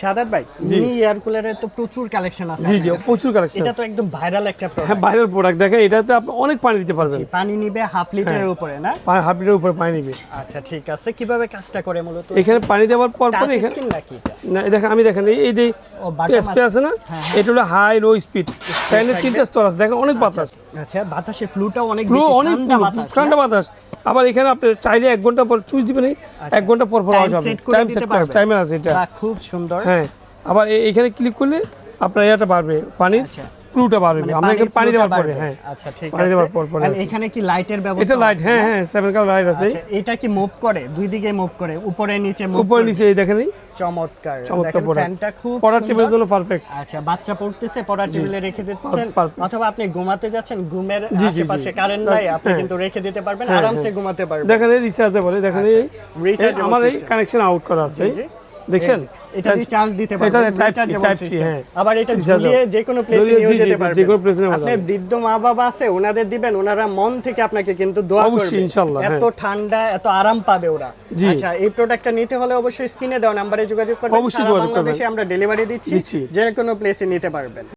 শাহাদাত ভাই, mini air কুলারের তো প্রচুর কালেকশন আছে। জি জি, প্রচুর কালেকশন। এটা তো একদম ভাইরাল একটা প্রোডাক্ট। হ্যাঁ, ভাইরাল প্রোডাক্ট। দেখেন এটাতে আপনি অনেক পানি দিতে পারবেন। পানি নিবে হাফ লিটারের উপরে না? হাফ লিটারের উপরে পানি নিবে। আচ্ছা ঠিক আছে, কিভাবে কাজটা করে মূলত? এখানে পানি দেওয়ার পর টাচ এখানে স্ক্রিন নাকি এটা? না, দেখেন আমি দেখেন এই যে স্পেস আছে না, এটা হলো হাই লো স্পিড। ফ্যানের 3টা স্তর আছে, দেখেন অনেক বাতাস। আচ্ছা, বাতাসের ফ্লুটাও অনেক ফ্লো বেশি, অনেক ঠান্ডা বাতাস। ঠান্ডা বাতাস। আবার এখানে আপনি চাইলে 1 ঘন্টা পর সুইচ দিবেন, 1 ঘন্টা পর পর আওয়াজ হবে। টাইম সেট করা, টাইমার আছে এটা। বাহ, খুব সুন্দর। হ্যাঁ, আবার এখানে ক্লিক করলে আপনার এটা বাড়বে, পানির ফ্লুটা বাড়বে। আমরা এখানে পানি দেওয়ার পরে, হ্যাঁ আচ্ছা ঠিক আছে। পানি দেওয়ার পর আর এখানে কি লাইটের ব্যবস্থা? এটা লাইট, হ্যাঁ হ্যাঁ, 7 কালার লাইট আছে। আচ্ছা, এটা কি মুভ করে? দুই দিকে মুভ করে, উপরে নিচে মুভ করে? উপরে নিচে এই দেখেন, চমৎকার। চমৎকার দেখেন প্রোডাক্ট। ফ্যানটা খুব পড়ার টেবিলের সুন্দর। জন্য পারফেক্ট। আচ্ছা, বাচ্চা পড়তেছে, পড়ার টেবিলে রেখে দিচ্ছেন, অথবা আপনি ঘুমাতে যাচ্ছেন, ঘুমের জি, জি, আশেপাশে কারেন্ট নাই, আপনি কিন্তু রেখে দিতে পারবেন, আরামসে ঘুমাতে পারবেন। দেখেন এই রিচার্জ বলে, দেখেন এই Rechargeable আমার এই system। কানেকশন আউট করা আছে, জি। দেখছেন? এটা দিয়ে চার্জ দিতে পারবেন। এটা type C, Rechargeable type C, system। হ্যাঁ। আবার এটা Rechargeable। ঝুলিয়ে যে কোনো প্লেসে ঝুলিয়ে, নিয়ে জি, জি, যেতে জি, পারবেন। যে কোনো place এ নেওয়া আপনি যাবে। বৃদ্ধ মা বাবা আছে, ওনাদের দিবেন, ওনারা মন থেকে আপনাকে কিন্তু দোয়া করবে। অবশ্যই, ইনশাআল্লাহ, হ্যাঁ। এত ঠান্ডা, এত আরাম পাবে ওরা। জি। আচ্ছা, এই প্রোডাক্টটা নিতে হলে অবশ্যই স্ক্রিনে দেওয়া নম্বরে যোগাযোগ করবেন। অবশ্যই সারা যোগাযোগ করবেন। বাংলাদেশে আমরা ডেলিভারি দিচ্ছি, দিচ্ছি। যে কোনো প্লেসে নিতে পারবেন।